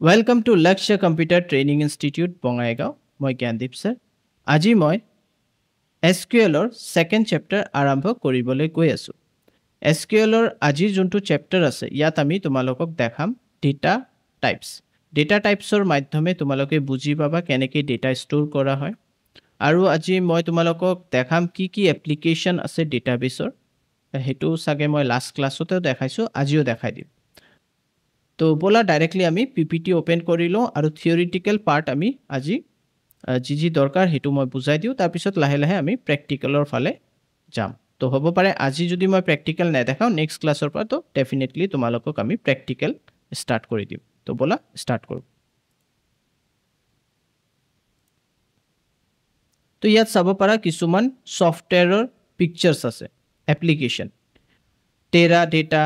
Welcome to Lakshya Computer Training Institute, Bongaigaon. Moi Gyandeep sir. Aji moi SQL or second chapter আৰম্ভ কৰিবলৈ গৈ আছো। SQL or আজি যোনটো chapter আছে ইয়াত আমি তোমালোকক দেখাম data types। Data types or মাধ্যমে তোমালোকে বুজি পাবা কেনেকৈ data store কৰা হয়। আৰু আজি মই তোমালোকক দেখাম কি application আছে database or। হেতু সাগে মই last classতে দেখাইছো আজিও দেখাই দিম। তো বলা ডাইরেক্টলি আমি পিপিটি ওপেন কৰি লওঁ আৰু থিওৰিটিক্যাল পাৰ্ট আমি আজি যি দৰকাৰ হেতু মই বুজাই দিও তাৰ পিছত লাহে লাহে আমি প্ৰ্যাকটিক্যালৰ ফালে যাম। তো হ'ব পাৰে আজি যদি মই প্ৰ্যাকটিক্যাল নেদেখাও নেক্সট ক্লাছৰ পৰা তো ডেফিনেটলি তোমালোকক আমি প্ৰ্যাকটিক্যাল ষ্টাৰ্ট কৰি দিম। তো বলা ষ্টাৰ্ট কৰো। তো ইয়াত চাব পাৰা কিছুমান সফটৱেৰৰ পিকচাৰ্স আছে application Teradata,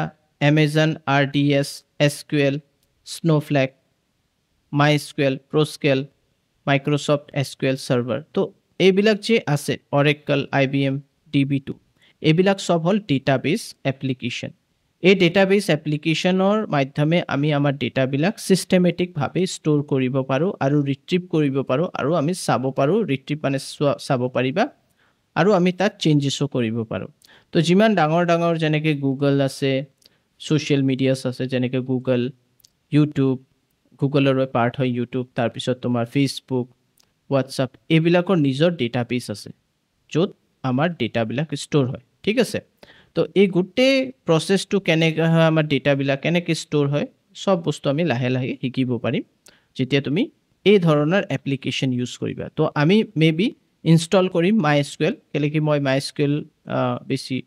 Amazon RDS, SQL, Snowflake, MySQL, PostgreSQL, Microsoft SQL Server. তো এইবিলাক যে আছে Oracle, IBM, DB2 এইবিলাক সব হল database application। এই database applicationৰ মাধ্যমে আমি আমাৰ data বিলাক systematic ভাবে store কৰিব পাৰো আৰু retrieve কৰিব পাৰো আৰু আমি চাব পাৰো retrieve মানে চাব পাৰিবা আৰু আমি তাত চেঞ্জেসও কৰিব পাৰো। তো যিমান ডাঙৰ যেনেকৈ গুগল আছে সোশ্যাল মিডিয়াস আছে যেনেকৈ গুগল ইউটিউব গুগলৰ পাৰ্ট হয় ইউটিউব তাৰ পিছত তোমাৰ ফেসবুক হোৱাটসঅ্যাপ এইবিলাকৰ নিজৰ ডেটাবেস আছে য'ত আমাৰ ডেটাবিলাক ষ্ট'ৰ হয়। ঠিক আছে। তো এই গোটেই প্ৰসেসটো কেনেকৈ হয় আমাৰ ডেটাবিলাক কেনেকৈ ষ্ট'ৰ হয় সব বস্তু আমি লাহে লাহে শিকিব পাৰিম যেতিয়া তুমি এই ধৰণৰ এপ্লিকেশন ইউজ কৰিবা। তো আমি মেবি ইনষ্টল কৰিম MySQL কেলেকি মই MySQL বেছি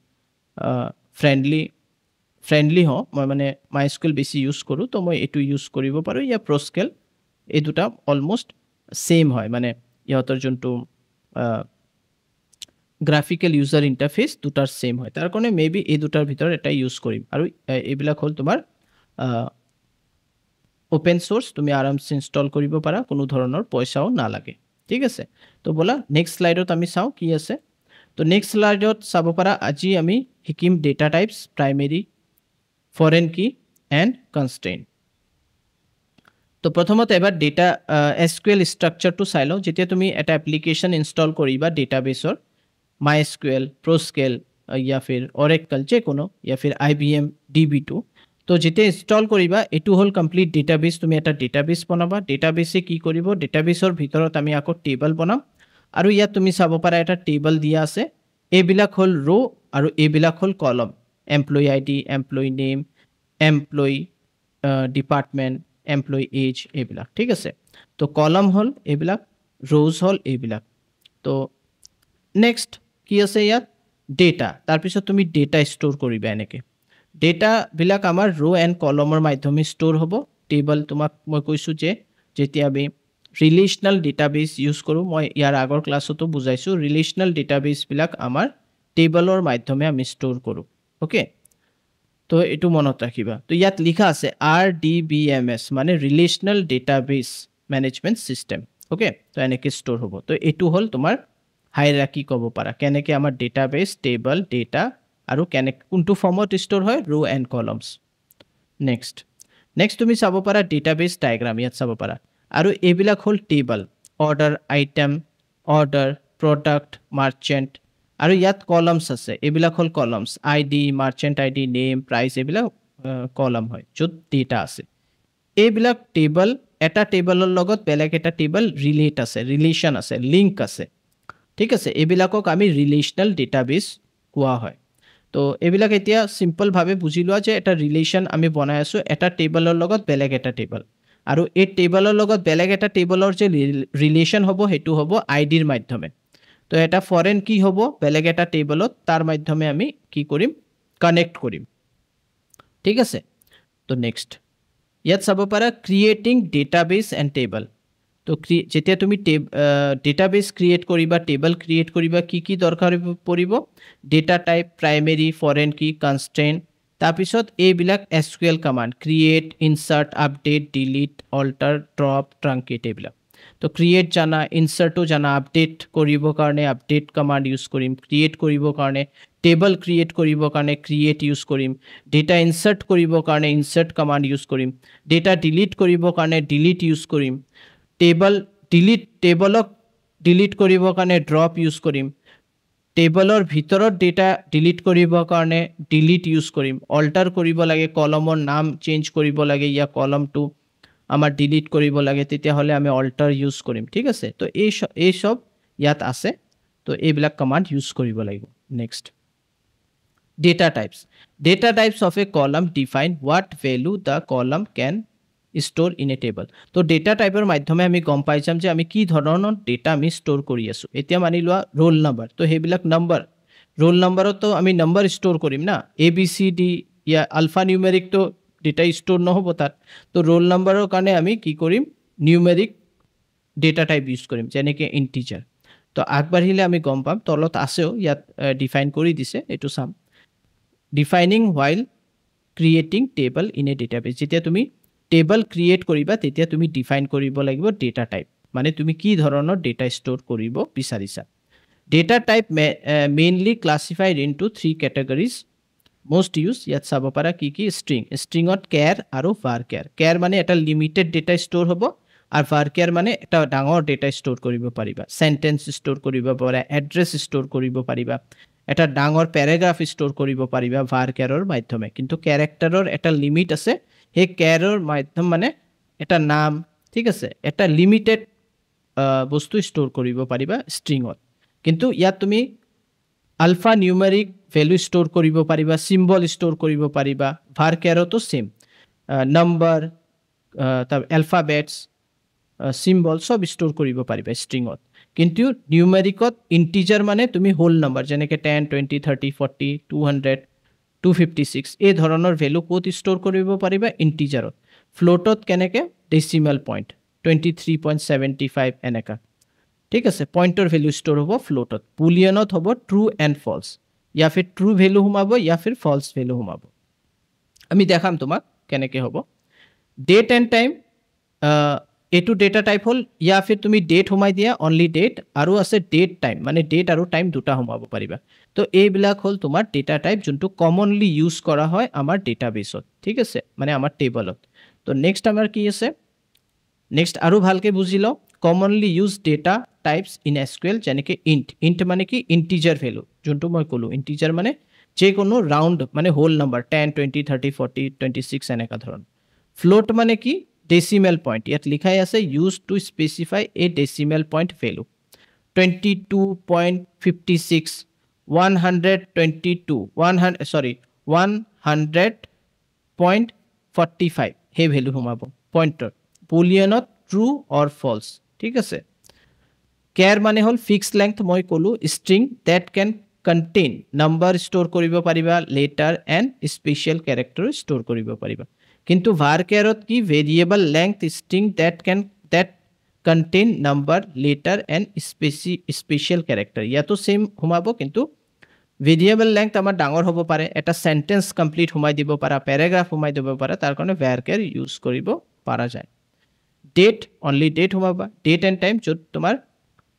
ফ্ৰেন্ডলি হয় মই মানে MySQL বেছি ইউজ কৰো তো মই এটো ইউজ কৰিব পাৰো ইয়া PostgreSQL এই দুটা অলমোস্ট সেম হয় মানে ইহতৰ যোনটো গ্ৰাফিক্যাল ইউজাৰ ইন্টাৰফেস দুটাৰ সেম হয় তাৰ কাৰণে মেবি এই দুটাৰ ভিতৰ এটা ইউজ কৰিম আৰু এইবিলাক হল তোমাৰ ওপেন সোৰ্স তুমি আৰামছে ইনষ্টল কৰিব পাৰা কোনো ধৰণৰ পইচাও নালাগে। ঠিক আছে। তো বলা নেক্সট স্লাইডত আমি চাও কি আছে। তো নেক্সট স্লাইডত চাব পাৰা আজি আমি শিকিম ডেটা টাইপস প্ৰাইমেৰী ফৰেন কি এন্ড কনস্ট্ৰেইন্ট। তো প্ৰথমত এবাৰ ডেটা SQL স্ট্ৰাকচাৰটো চাই লও যেতিয়া তুমি এটা এপ্লিকেশন ইনষ্টল কৰিবা ডেটাবেসৰ MySQL, PostgreSQL या फिर Oracle যে কোনো या फिर IBM DB2 তো যেতিয়া ইনষ্টল কৰিবা এটো হল কমপ্লিট ডেটাবেস তুমি এটা ডেটাবেস বনাবা ডেটাবেসে কি কৰিব ডেটাবেসৰ ভিতৰত আমি আকৌ টেবল বনাম আৰু ইয়াত তুমি চাব পাৰা এটা টেবল দিয়া আছে এইবিলাক হল ৰো আৰু এইবিলাক হল column employee ID employee name employee department employee age এইবিলাক। ঠিক আছে। তো কলম হল এইবিলাক ৰোজ হল এইবিলাক। তো নেক্সট কি আছে ইয়াত ডেটা তাৰ পিছত তুমি ডেটা ষ্ট'ৰ কৰিবা এনেকে ডেটা বিলাক আমাৰ ৰো এন্ড কলমৰ মাধ্যমে ষ্ট'ৰ হ'ব। টেবল তোমাক মই কৈছো যে যেতিয়া আমি ৰিলেশনাল ডেটাবেস ইউজ কৰো মই ইয়াৰ আগৰ ক্লাছতো বুজাইছো ৰিলেশনাল ডেটাবেস বিলাক আমাৰ টেবলৰ মাধ্যমে আমি ষ্ট'ৰ কৰো। ওকে। তো এটো মনত ৰাখিবা। তো ইয়াত লিখা আছে RDBMS মানে relational database management system. Okay. তো এনেকে ষ্ট'ৰ হ'ব। তো এটো হল তোমাৰ হাইৰাৰ্কি ক'ব পাৰা কেনেকে আমাৰ ডেটাবেস টেবল ডেটা আৰু কোনটো ফৰ্মত ষ্ট'ৰ হয় ৰো এন্ড কলমস। নেক্সট তুমি চাব পাৰা ডেটাবেস ডায়াগ্ৰাম ইয়াত চাব পাৰা আৰু এইবিলাক হল table order item order product merchant আৰু ইয়াত কলমস আছে এইবিলাক হল columns ID merchant ID name price এইবিলাক কলম হয় য'ত ডেটা আছে। এইবিলাক টেবল এটা টেবলৰ লগত বেলেগ এটা টেবল ৰিলেট আছে ৰিলেশন আছে লিংক আছে। ঠিক আছে। এইবিলাকক আমি ৰিলেশনাল ডেটাবেস কোৱা হয়। তো এইবিলাক এতিয়া সিম্পল ভাবে বুজি লোৱা যে এটা ৰিলেশন আমি বনাই আছো এটা টেবলৰ লগত বেলেগ এটা টেবল আৰু এই টেবলৰ লগত বেলেগ এটা টেবলৰ যে ৰিলেশন হ'ব হেতু হ'ব আইডিৰ মাধ্যমে। তো এটা ফৰেন কি হ'ব বেলেগ এটা টেবলত তাৰ মাধ্যমে আমি কি কৰিম কানেক্ট কৰিম। ঠিক আছে। তো নেক্সট ইয়াত চাব পাৰা ক্ৰিয়েটিং ডেটাবেস এন্ড টেবল। তো যেতিয়া তুমি ডেটাবেস ক্ৰিয়েট কৰিবা টেবল ক্ৰিয়েট কৰিবা কি দৰকাৰ পৰিব ডেটা টাইপ প্ৰাইমেৰী ফৰেন কি কনস্ট্ৰেইন্ট তাৰ পিছত এইবিলাক SQL command create insert update delete alter drop truncate এইবিলাক। তো ক্ৰিয়েট জানা ইনসাৰ্টও জানা আপডেট কৰিব কাৰণে আপডেট কমান্ড ইউজ কৰিম ক্ৰিয়েট কৰিব কাৰণে টেবল ক্ৰিয়েট কৰিবৰ কাৰণে ক্ৰিয়েট ইউজ কৰিম, ডেটা ইনচাৰ্ট কৰিবৰ কাৰণে ইনচাৰ্ট কমাণ্ড ইউজ কৰিম, ডেটা ডিলিট কৰিবৰ কাৰণে ডিলিট ইউজ কৰিম, টেবলক ডিলিট কৰিবৰ কাৰণে ড্ৰপ ইউজ কৰিম, টেবলৰ ভিতৰত ডেটা ডিলিট কৰিবৰ কাৰণে ডিলিট ইউজ কৰিম, অল্টাৰ কৰিব লাগে, কলমৰ নাম চেঞ্জ কৰিব লাগে, ইয়া কলমটো আমাৰ ডিলিট কৰিব লাগে, তেতিয়াহ'লে আমি অল্টাৰ ইউজ কৰিম, ঠিক আছে। তো এই সব ইয়াত আছে, তো এইবিলাক কমাণ্ড ইউজ কৰিব লাগিব। Next, data types of a column define what value the column can store in a table. তো ডেটা টাইপৰ মাধ্যমে আমি গম পাই যাম যে আমি কি ধৰণৰ ডেটা আমি ষ্ট'ৰ কৰি আছোঁ। এতিয়া মানি লোৱা ৰোল নাম্বাৰ, তো সেইবিলাক নাম্বাৰ, ৰোল নাম্বাৰতো আমি নাম্বাৰ ষ্ট'ৰ কৰিম না, ABCD ইয়া আলফা নিউমেৰিকটো ডেটা ষ্ট'ৰ নহ'ব তাত। তো ৰোল নাম্বাৰৰ কাৰণে আমি কি কৰিম, নিউমেৰিক ডেটা টাইপ ইউজ কৰিম, যেনেকৈ ইণ্টিজাৰ। তো আগবাঢ়িলে আমি গম পাম, তলত আছেও, ইয়াত ডিফাইন কৰি দিছে, এইটো চাম। Defining while creating table in a database, যেতিয়া তুমি টেবল ক্ৰিয়েট কৰিবা তেতিয়া তুমি ডিফাইন কৰিব লাগিব ডেটা টাইপ, মানে তুমি কি ধৰণৰ ডেটা ষ্ট'ৰ কৰিব বিচাৰিছা। Data type mainly classified into 3 categories most used, ইয়াত চাব পাৰা কি কি, ষ্ট্ৰিঙত কেয়াৰ আৰু var কেয়াৰ। কেয়াৰ মানে এটা লিমিটেড ডেটা ষ্ট'ৰ হ'ব, আৰু var কেয়াৰ মানে এটা ডাঙৰ ডেটা ষ্ট'ৰ কৰিব পাৰিবা, চেণ্টেন্স ষ্ট'ৰ কৰিব পাৰিবা, এড্ৰেছ ষ্ট'ৰ কৰিব পাৰিবা, এটা ডাঙৰ পেৰাগ্ৰাফ ষ্ট'ৰ কৰিব পাৰিবা var কেয়াৰৰ মাধ্যমে। কিন্তু কেৰেক্টাৰৰ এটা লিমিট আছে, সেই কেয়াৰৰ মাধ্যম মানে এটা নাম, ঠিক আছে, এটা লিমিটেড বস্তু ষ্ট'ৰ কৰিব পাৰিবা ষ্ট্ৰিঙত। কিন্তু ইয়াত তুমি আলফা নিউমেৰিক ভেলু ষ্ট'ৰ কৰিব পাৰিবা, চিম্বল ষ্ট'ৰ কৰিব পাৰিবা, var কেয়াৰতো সেম, নাম্বাৰ, তাৰ এলফাবেটছ, চিম্বল সব ষ্ট'ৰ কৰিব পাৰিবা ষ্ট্ৰিঙত। কিন্তু নিউমেৰিকত ইণ্টিজাৰ মানে তুমি হোল নাম্বাৰ, যেনেকৈ 10, 20, 30, 40, 200, 256 এই ধৰণৰ ভেলু ক'ত ষ্ট'ৰ কৰিব পাৰিবা, ইণ্টিজাৰত। ফ্লোটত কেনেকৈ, ডেচিমেল পইণ্ট 23.75 এনেকা, ঠিক আছে, পইণ্টৰ ভেলু ষ্ট'ৰ হ'ব ফ্লোটত। বুলিয়নত হ'ব ট্ৰু এণ্ড ফলছ, ইয়া ফিৰ ট্ৰু ভেলু সোমাব, ইয়া ফিৰ ফলছ ভেলু সোমাব। আমি দেখাম তোমাক কেনেকৈ হ'ব। ডেট এণ্ড টাইম, এইটো ডেটা টাইপ হ'ল, ইয়া ফিৰ তুমি ডেট সোমাই দিয়া, অনলি ডেট, আৰু আছে ডেট টাইম, মানে ডেট আৰু টাইম দুটা সোমাব পাৰিবা। তো এইবিলাক হ'ল তোমাৰ ডেটা টাইপ, যোনটো কমনলি ইউজ কৰা হয় আমাৰ ডেটাবেছত, ঠিক আছে, মানে আমাৰ টেবলত। তো নেক্সট আমাৰ কি আছে, নেক্সট আৰু ভালকৈ বুজি লওঁ, commonly use data types in SQL, যেনেকৈ ইণ্ট মানে কি, ইণ্টিজাৰ ভেলু, যোনটো মই ক'লোঁ, ইণ্টিজাৰ মানে যিকোনো ৰাউণ্ড, মানে হোল নাম্বাৰ 10, 20, 30, 40, 26 এনেকুৱা ধৰণৰ। ফ্লোট মানে কি, ডেচিমেল পইণ্ট, ইয়াত লিখাই আছে use to specify A decimal point value, 22.56, 100.45 সেই ভেলু সোমাব পইণ্টৰ। বুলিয়নত ট্ৰু অৰ ফলছ, ঠিক আছে। কেয়াৰ মানে হ'ল ফিক্স লেংথ, মই ক'লোঁ string data can contain number store কৰিব পাৰিবা, letter and special character store কৰিব পাৰিবা। কিন্তু var কেয়াৰত কি, variable length string data contain number, letter and special character, ইয়াতো সেম সোমাব, কিন্তু ভেৰিয়েবল লেংথ আমাৰ ডাঙৰ হ'ব পাৰে, এটা চেণ্টেন্স কমপ্লিট সোমাই দিব পাৰা, পেৰাগ্ৰাফ সোমাই দিব পাৰা, তাৰ কাৰণে var কেয়াৰ ইউজ কৰিব পৰা যায়। ডেট, অনলি ডেট সোমাবা, ডেট এণ্ড টাইম, য'ত তোমাৰ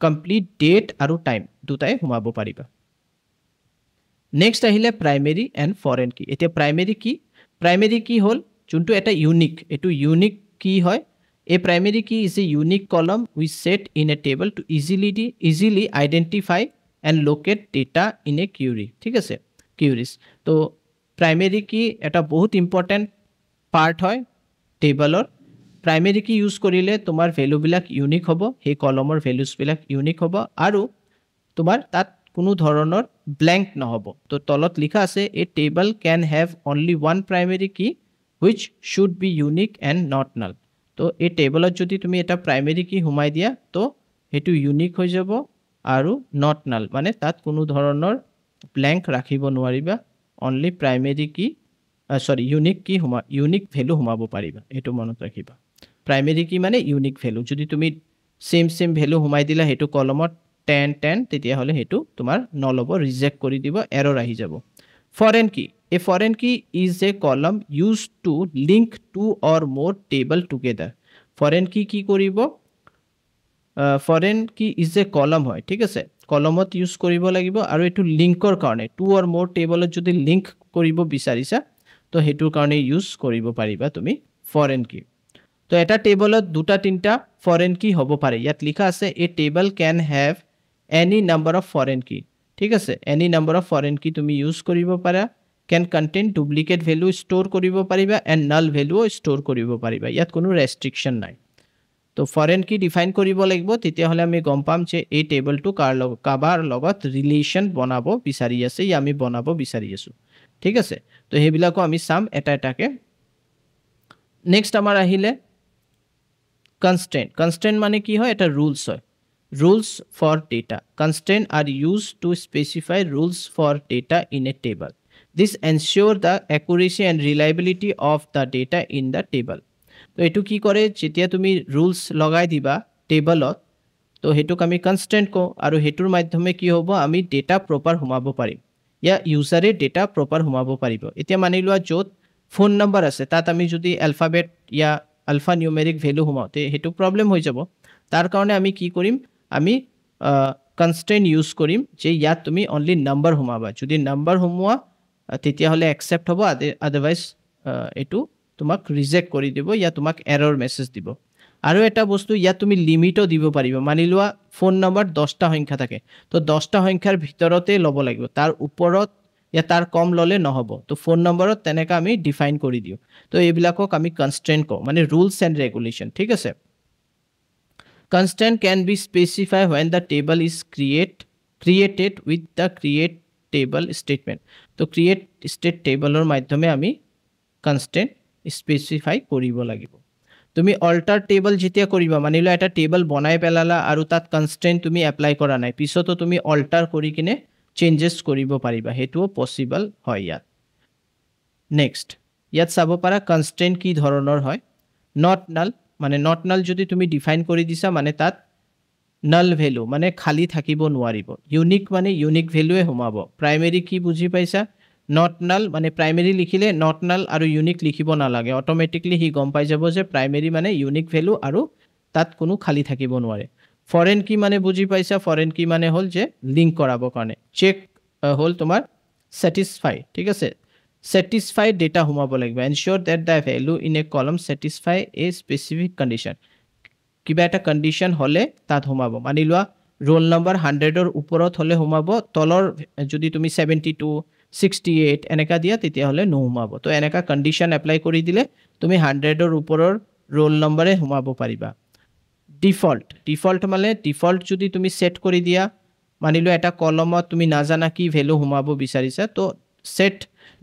কমপ্লিট ডেট আৰু টাইম দুটাই সোমাব পাৰিবা। নেক্সট আহিলে প্ৰাইমেৰী এণ্ড ফৰেন কি। এতিয়া প্ৰাইমেৰী কি হ'ল, যোনটো এটা ইউনিক, এইটো ইউনিক কি হয়, A primary key is a unique column we set in a table to easily identify and locate data in a query, ঠিক আছে, queries। তো primary key এটা বহুত ইম্পৰ্টেণ্ট পাৰ্ট হয় টেবলৰ। প্ৰাইমেৰী কি ইউজ কৰিলে তোমাৰ ভেলুবিলাক ইউনিক হ'ব, সেই কলমৰ ভেলুজবিলাক ইউনিক হ'ব, আৰু তোমাৰ তাত কোনো ধৰণৰ ব্লেংক নহ'ব। তো তলত লিখা আছে a table can have only one primary key which should be unique and not null. তো এই টেবলত যদি তুমি এটা প্ৰাইমেৰী কি সোমাই দিয়া, তো সেইটো ইউনিক হৈ যাব আৰু নট নাল, মানে তাত কোনো ধৰণৰ ব্লেংক ৰাখিব নোৱাৰিবা, অনলি প্ৰাইমেৰী কি ইউনিক ভেলু সোমাব পাৰিবা, এইটো মনত ৰাখিবা। প্ৰাইমেৰী কি মানে ইউনিক ভেলু, যদি তুমি সেম ভেলু সোমাই দিলা সেইটো কলমত 10, তেতিয়াহ'লে সেইটো তোমাৰ নল'ব, ৰিজেক্ট কৰি দিব, এৰৰ আহি যাব। ফৰেন কি, এ ফৰেন কি ইজ এ কলম ইউজ টু লিংক টু অৰ মোৰ টেবল টুগেডাৰ। ফৰেন কি কৰিব, ফৰেন কি ইজ এ কলম হয়, ঠিক আছে, কলমত ইউজ কৰিব লাগিব আৰু এটো লিংকৰ কাৰণে টু অৰ মোৰ টেবলত যদি লিংক কৰিব বিচাৰিছা তো হেতুৰ কাৰণে ইউজ কৰিব পাৰিবা তুমি ফৰেন কি তো এটা টেবলত দুটা তিনটা ফৰেন কি হ'ব পাৰে ইয়াত লিখা আছে a table can have any number of foreign কি ঠিক আছে এনি নাম্বাৰ অফ ফৰেন কি তুমি ইউজ কৰিব পাৰা can contain duplicate value store কৰিব পাৰিবা and null value store কৰিব পাৰিবা ইয়াত কোনো restriction নাই তো ফৰেন কি ডিফাইন কৰিব লাগিব তেতিয়া হলে আমি গম পাম যে এই টেবলটো কাবাৰ লগত ৰিলেচন বনাব বিচাৰি আছে ই আমি বনাব বিচাৰি আছো ঠিক আছে তো হেবিলাকো আমি সাম এটা এটাকে নেক্সট আমাৰ আহিলে constraint মানে কি হয় এটা rules হয় rules for data constraint are used to specify rules for data in a table this ensure the accuracy and reliability of the data in the table তো এটো কি কৰে যেতিয়া তুমি rules লগাই দিবা টেবলত তো হেতুক আমি constraint কো আৰু হেতুৰ মাধ্যমে কি হ'ব আমি ডেটা প্ৰপাৰ হুমাব পাৰিম ইয়া ইউজাৰে ডেটা প্ৰপাৰ হুমাব পাৰিব এতিয়া মানি লোৱা যত ফোন নম্বৰ আছে তাত আমি যদি অ্যালফাবেট ইয়া আলফা নিউমেৰিক ভ্যালু হুমাওতে হেতু প্ৰবলেম হৈ যাব তাৰ কাৰণে আমি কি কৰিম আমি constraint ইউজ কৰিম যে ইয়াত তুমি অনলি নম্বৰ হুমাবা যদি নম্বৰ হুমোৱা তেতিয়া হলে একসেপ্ট হ'ব আদাৰওয়াইজ এটু তোমাক ৰিজেক্ট কৰি দিব ইয়া তোমাক এৰৰ মেসেজ দিব আৰু এটা বস্তু ইয়া তুমি লিমিটও দিব পাৰিবা মানি লোৱা ফোন নম্বৰ 10টা সংখ্যা থাকে তো 10টা সংখ্যাৰ ভিতৰতে লব লাগিব তাৰ ওপৰত ইয়া তাৰ কম ললে নহব তো ফোন নম্বৰত তেনেকা আমি ডিফাইন কৰি দিও তো এইবিলাকক আমি কনস্ট্ৰেন্ট কও মানে রুলস এন্ড রেগুলেশন ঠিক আছে constraint can be specified when the table is created with the create table statement তো create state table or মাধ্যমে আমি constraint specify কৰিব লাগিব তুমি alter table যেতিয়া কৰিবা মানিলো এটা টেবল বনাই পেলালা আৰু তাত constraint তুমি এপ্লাই কৰা নাই পিছতো তুমি alter কৰি কিনে চেঞ্জেস কৰিব পাৰিবা হেতুও পসিবল হয় ইয়াত নেক্সট ইয়াত চাব পাৰা constraint কি ধৰণৰ হয় not null মানে not null যদি তুমি ডিফাইন কৰি দিছা মানে তাত null value মানে খালি থাকিব নোৱাৰিব ইউনিক মানে ইউনিক ভ্যালুৱে হুমাব প্ৰাইমাৰী কি বুজি পাইছা not null মানে প্ৰাইমাৰী লিখিলে not null আৰু ইউনিক লিখিব নালাগে অটোমেটিকলি হি গম পাই যাব যে প্ৰাইমাৰী মানে ইউনিক ভ্যালু আৰু তাত কোনো খালি থাকিব নোৱাৰে ফৰেন কি মানে বুজি পাইছা ফৰেন কি মানে হল যে লিংক কৰাব কাৰণে চেক হল তোমাৰ satisfy ঠিক আছে satisfy data হুমাব লাগিব ensure that the value in a column satisfy a specific condition কিবা এটা কন্ডিশন হলে তাত হুমাব মানি লোৱা roll number 100 ৰ ওপৰত হলে হুমাব তলৰ যদি তুমি 72 68 এনেকা দিয়া তেতিয়া হলে নো হুমাব তো এনেকা কন্ডিশন এপ্লাই কৰি দিলে তুমি 100 ৰ ওপৰৰ roll number এ হুমাব পাৰিবা ডিফল্ট মানে ডিফল্ট যদি তুমি সেট কৰি দিয়া মানি লোৱা এটা কলমত তুমি নাজানা কি ভ্যালু হুমাব বিচাৰিছা তো সেট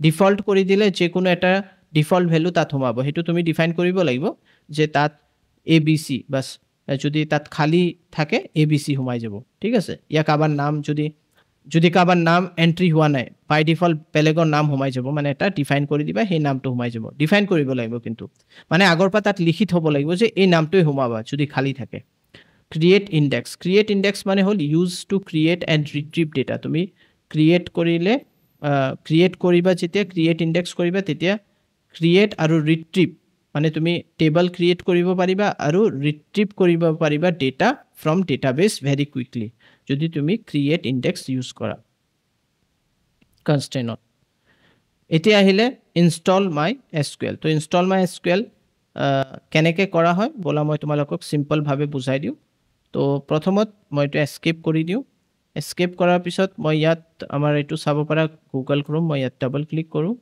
ডিফল্ট কৰি দিলে যে কোনো এটা ডিফল্ট ভ্যালু তাত হুমাব হেতু তুমি ডিফাইন কৰিব লাগিব যে তাত abc বাস যদি তাত খালি থাকে abc হুমাই যাব ঠিক আছে ইয়া কাবাৰ নাম যদি কাবাৰ নাম এন্ট্ৰি হোৱা নাই বাই ডিফল্ট বেলেগৰ নাম হুমাই যাব মানে এটা ডিফাইন কৰি দিবা সেই নামটো হুমাই যাব ডিফাইন কৰিব লাগিব কিন্তু মানে আগৰ পা তাত লিখি থব লাগিব যে এই নামটোই হুমাবা যদি খালি থাকে create index মানে হল use to create and retrieve data তুমি create কৰিলে create কৰিবা যেতিয়া create index কৰিবা তেতিয়া create আৰু retrieve মানে তুমি টেবল ক্ৰিয়েট কৰিব পাৰিবা আৰু ৰিট্ৰিভ কৰিব পাৰিবা data from database very quickly যদি তুমি create index ইউজ কৰা constraint এতিয়া আহিলে install my sql তো install my sql কেনেকৈ কৰা হয় বলা মই তোমালোকক সিম্পল ভাবে বুজাই দিও তো প্ৰথমত মই এটা এস্কেপ কৰি দিও এস্কেপ কৰাৰ পিছত মই ইয়াত আমাৰ এটো চাব পাৰা Google Chrome মই ইয়াত ডাবল ক্লিক কৰো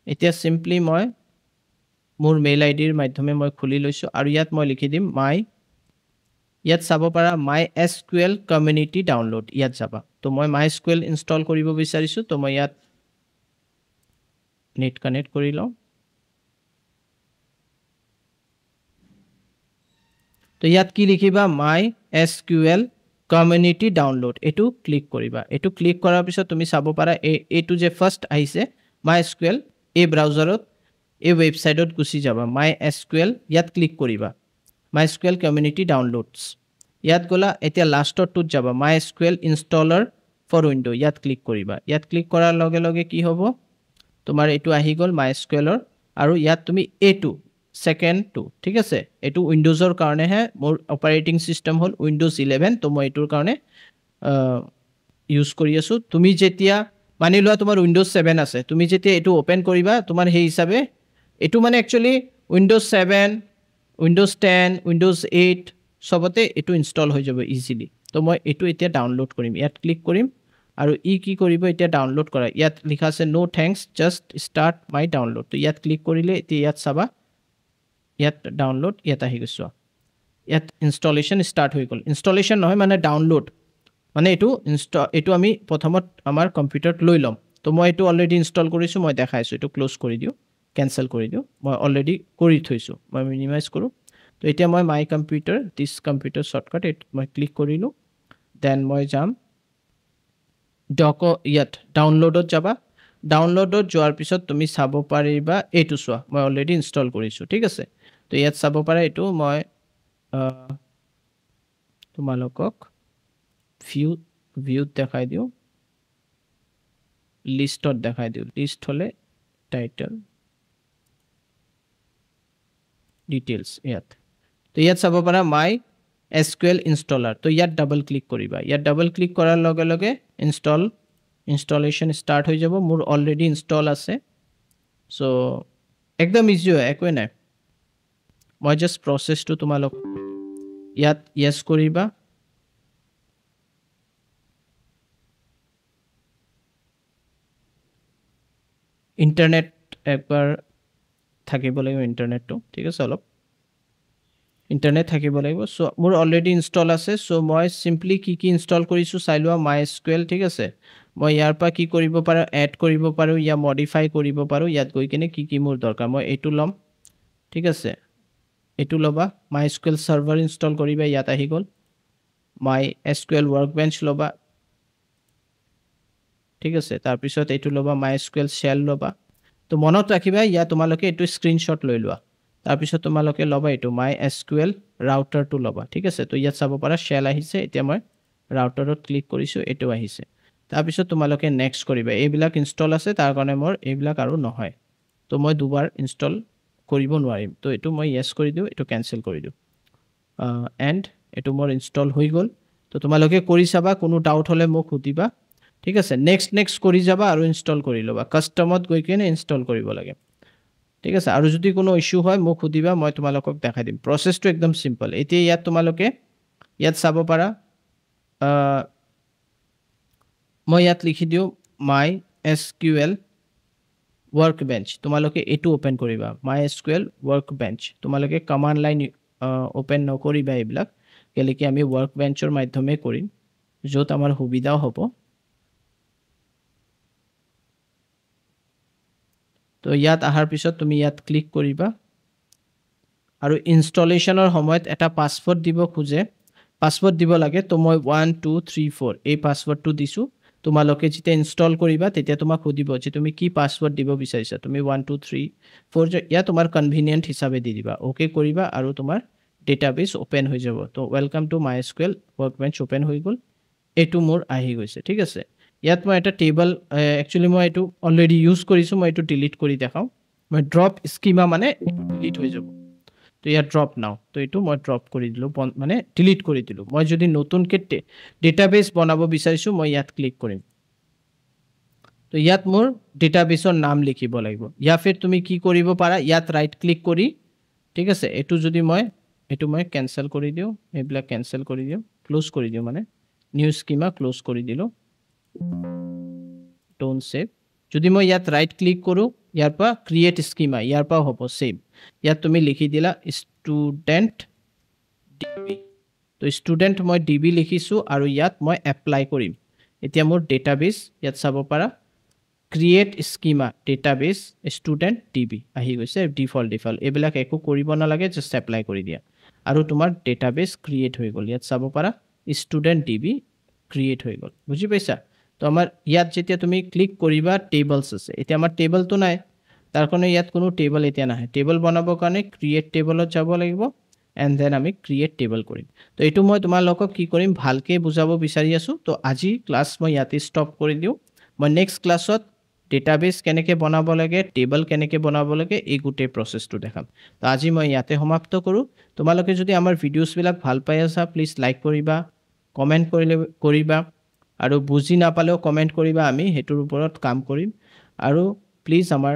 এতিয়া সিম্পলি মই মোৰ মেইল আইডিৰ মাধ্যমে মই খুলি লৈছো আৰু ইয়াত মই লিখি দিম ইয়াত চাব পাৰা MySQL community download ইয়াত যাবা তো মই MySQL ইনষ্টল কৰিব বিচাৰিছো তো মই ইয়াত নেট কানেক্ট কৰি লও তো ইয়াত কি লিখিবা MySQL community download এটো ক্লিক কৰিবা এটো ক্লিক কৰাৰ পিছত তুমি চাব পাৰা এটো যে ফাৰ্স্ট আহিছে MySQL এই ব্ৰাউজাৰত এই ওয়েবসাইটত গুছি যাবা MySQL ইয়াত ক্লিক কৰিবা MySQL community downloads ইয়াত গলা এতিয়া লাষ্টত যাবা MySQL installer for window ইয়াত ক্লিক কৰিবা ইয়াত ক্লিক কৰাৰ লগে লগে কি হ'ব তোমাৰ এটো আহি গল MySQL আৰু ইয়াত তুমি এটো সেকেন্ড 2 ঠিক আছে এটো উইন্ডোজৰ কাৰণে হে মোৰ অপাৰেটিং সিস্টেম হল উইন্ডোজ 11 তো মই এটোৰ কাৰণে ইউজ কৰি আছো তুমি যেতিয়া মানি লোৱা তোমাৰ উইন্ডোজ 7 আছে তুমি যেতিয়া এটো ওপেন কৰিবা তোমাৰ সেই হিচাপে এটো মানে একচুয়ালি উইন্ডোজ 7 উইন্ডোজ 10 উইন্ডোজ 8 সবতে এটো ইনস্টল হৈ যাব ইজিলি তো মই এটো এতিয়া ডাউনলোড কৰিম ইয়াত ক্লিক কৰিম আৰু ই কি কৰিব এতিয়া ডাউনলোড কৰা ইয়াত লিখা আছে নো থ্যাঙ্কস জাস্ট স্টাৰ্ট মাই ডাউনলোড তো ইয়াত ক্লিক কৰিলে এতিয়া ইয়াত চাবা ইয়াত ডাউনলোড ইয়াত আহি গৈছো ইয়াত ইনস্টলেশন স্টার্ট হৈ গল ইনস্টলেশন নহয় মানে ডাউনলোড মানে এটো আমি প্ৰথমত আমাৰ কম্পিউটাৰত লৈ লম তো মই এটো অলৰেডি ইনস্টল কৰিছো মই দেখাইছো এটো ক্লোজ কৰি দিও ক্যান্সেল কৰি দিও মই অলৰেডি কৰি থৈছো মই মিনিমাইজ কৰো তো এতিয়া মই মাই কম্পিউটাৰ দিস কম্পিউটাৰ শৰ্টকাট মই ক্লিক কৰিলো দেন মই যাম ডকো ইয়াত ডাউনলোডত যাবা ডাউনলোডত যোৱাৰ পিছত তুমি চাব পাৰিবা এটো চোৱা মই অলৰেডি ইনস্টল কৰিছো ঠিক আছে তো ইয়াত চাব পাৰা এটো মই তোমালোকক ভিউ দেখাই দিও লিষ্টত দেখাই দিও লিষ্ট হলে টাইটেল ডিটেইলস ইয়াত তো ইয়াত চাব পাৰা মাই SQL ইনস্টলাৰ তো ইয়াত ডাবল ক্লিক কৰিবা ইয়াত ডাবল ক্লিক কৰাৰ লগে লগে ইনস্টলেশন স্টাৰ্ট হৈ যাব মোৰ অলৰেডি ইনস্টল আছে সো একদম ইজি হয় একো নাই মই জাস্ট প্ৰসেসটো তোমালোক ইয়াত ইয়েস কৰিবা ইন্টাৰনেট একবাৰ থাকিব লাগিব ইন্টাৰনেটটো ঠিক আছে অলপ ইন্টাৰনেট থাকিব লাগিব সো মোৰ অলৰেডি ইনস্টল আছে সো মই সিম্পলি কি ইনস্টল কৰিছো চাইলোৱা MySQL ঠিক আছে মই ইয়াৰ পৰা কি কৰিব পাৰো এড কৰিব পাৰো ইয়া মডিফাই কৰিব পাৰো ইয়াত গৈ কিনে কি মোৰ দৰকাৰ মই এটো লম ঠিক আছে এটো লবা MySQL সাৰ্ভাৰ ইনস্টল কৰিবা ইয়াত আহি গল MySQL ওয়াৰ্কবেঞ্চ লবা ঠিক আছে তাৰ পিছত এটো লবা MySQL শেল লবা তো মনত ৰাখিবা ইয়া তোমালোকে এটো স্ক্ৰিনশ্বট লৈ লোৱা তাৰ পিছত তোমালোকে লবা এটো MySQL ৰাউটাৰ টো লবা ঠিক আছে তো ইয়াত চাব পাৰা শেল আহিছে এতিয়া মই ৰাউটাৰত ক্লিক কৰিছো এটো আহিছে তাৰ পিছত তোমালোকে নেক্সট কৰিবা এইবিলাক ইনস্টল আছে তাৰ কাৰণে মোৰ এইবিলাক আৰু নহয় তো মই দুবাৰ ইনস্টল কৰিব নোৱাৰিম তো এটো মই ইয়েস কৰি দিও এটো ক্যান্সেল কৰি দিও এন্ড এটো মোৰ ইনস্টল হৈ গল তো তোমালোকে কৰি চাবা কোনো ডাউট হলে মোক সুধিবা ঠিক আছে নেক্সট কৰি যাবা আৰু ইনস্টল কৰি লবা কাস্টমত গৈ কিনে ইনস্টল কৰিব লাগে ঠিক আছে আৰু যদি কোনো ইস্যু হয় মোক সুধিবা মই তোমালোকক দেখাই দিম প্ৰসেসটো একদম সিম্পল এতিয়া ইয়াত তোমালোকে ইয়াত চাব পাৰা মই ইয়াত লিখি দিও MySQL workbench তোমালোকে এটো ওপেন কৰিবা MySQL workbench তোমালোকে কমান্ড লাইন ওপেন নকৰিবা এইবিলাক কেলে কি আমি workbenchৰ মাধ্যমে কৰিম যত আমাৰ সুবিধা হ'ব তো ইয়াত আহাৰ পিছত তুমি ইয়াত ক্লিক কৰিবা আৰু ইনস্টলেশনৰ সময়ত এটা পাসওয়ার্ড দিব খুজে পাসওয়ার্ড দিব লাগে তো মই 1 2 3 4 এই পাসওয়ার্ডটো দিছো তোমালোকে যেতিয়া ইনস্টল কৰিবা তেতিয়া তোমাক সুধিব যে তুমি কি পাসওয়াৰ্ড দিব বিচাৰিছা তুমি 1 2 3 4 ইয়া তোমাৰ কনভিনিয়েন্ট হিচাপে দি দিবা ওকে কৰিবা আৰু তোমাৰ ডেটাবেস ওপেন হৈ যাব তো welcome to MySQL workbench open হৈ গল এটো মোৰ আহি গৈছে ঠিক আছে ইয়াত মই এটা টেবল একচুয়ালি মই এটো অলৰেডি ইউজ কৰিছো মই এটো ডিলিট কৰি দেখাও মই ড্ৰপ স্কিমা মানে ডিলিট হৈ যাব তো ইয়া ড্ৰপ নাও তো এটো মই ড্ৰপ কৰি দিলো মানে ডিলিট কৰি দিলো মই যদি নতুনকে ডেটাবেস বনাব বিচাৰিছো মই ইয়াত ক্লিক কৰিম তো ইয়াত মোৰ ডেটাবেসৰ নাম লিখিব লাগিব ইয়া ফিৰ তুমি কি কৰিব পাৰা ইয়াত ৰাইট ক্লিক কৰি ঠিক আছে এটো যদি মই ক্যান্সেল কৰি দিও এইবিলাক ক্যান্সেল কৰি দিও ক্লোজ কৰি দিও মানে নিউ স্কিমা ক্লোজ কৰি দিলো ডোন্ট সেভ যদি মই ইয়াত ৰাইট ক্লিক কৰো ইয়াৰ পৰা ক্ৰিয়েট স্কিমা ইয়াৰ পৰা হ'ব সেভ ইয়াত তুমি লিখি দিলা ষ্টুডেন্ট ডিবি তো ষ্টুডেন্ট মই ডিবি লিখিছো আৰু ইয়াত মই এপ্লাই কৰিম এতিয়া মোৰ ডেটাবেস ইয়াত চাব পাৰা create schema database student DB আহি গৈছে ডিফল্ট এইবিলাক একো কৰিব নালাগে জাস্ট এপ্লাই কৰি দিয়া আৰু তোমাৰ ডেটাবেস ক্ৰিয়েট হৈ গল ইয়াত চাব পাৰা ষ্টুডেন্ট ডিবি ক্ৰিয়েট হৈ গল বুজি পাইছা তো আমাৰ ইয়াত যেতিয়া তুমি ক্লিক কৰিবা টেবলস আছে এতিয়া আমাৰ টেবলটো নাই তাৰ কাৰণে ইয়াত কোনো টেবল এতিয়া নাহে টেবল বনাবৰ কাৰণে ক্ৰিয়েট টেবলত যাব লাগিব এন্ড দেন আমি ক্ৰিয়েট টেবল কৰিম তো এটো মই তোমালোকক কি কৰিম ভালকে বুজাব বিচাৰি আছো তো আজি ক্লাস মই ইয়াতে ষ্টপ কৰি দিও মই নেক্সট ক্লাছত ডেটাবেস কেনেকৈ বনাব লাগে, টেবল কেনেকৈ বনাব লাগে, এই গোটেই প্ৰচেছটো দেখাম। তো আজি মই ইয়াতে সমাপ্ত কৰোঁ। তোমালোকে যদি আমাৰ ভিডিঅ'ছবিলাক ভাল পাই আছা, প্লিজ লাইক কৰিবা, কমেণ্ট কৰিবা আৰু বুজি নাপালেও কমেণ্ট কৰিবা, আমি সেইটোৰ ওপৰত কাম কৰিম। আৰু প্লিজ আমাৰ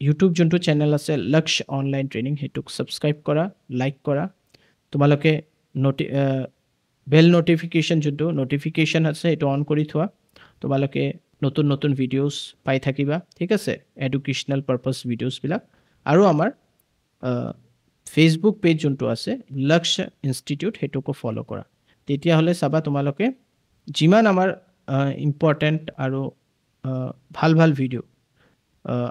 ইউটিউব যোনটো চেনেল আছে লক্ষ্য অনলাইন ট্ৰেইনিং, সেইটোক ছাবস্ক্ৰাইব কৰা, লাইক কৰা। তোমালোকে বেল নটিফিকেশ্যন যোনটো নটিফিকেশ্যন আছে সেইটো অন কৰি থোৱা। তোমালোকে নতুন নতুন ভিডিঅ'ছ পাই থাকিবা, ঠিক আছে, এডুকেশ্যনেল পাৰপাছ ভিডিঅ'ছবিলাক। আৰু আমাৰ ফেচবুক পেজ যোনটো আছে লক্ষ্য ইনষ্টিটিউট, সেইটোকো ফ'ল' কৰা। তেতিয়াহ'লে চাবা তোমালোকে যিমান আমাৰ ইম্পৰ্টেণ্ট আৰু ভাল ভাল ভিডিঅ'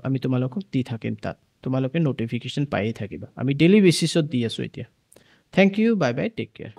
আমি তোমালোকক দি থাকিম, তাত তোমালোকে নটিফিকেশ্যন পায়েই থাকিবা। আমি ডেইলি বেচিছত দি আছোঁ এতিয়া। Thank you, bye bye, take care.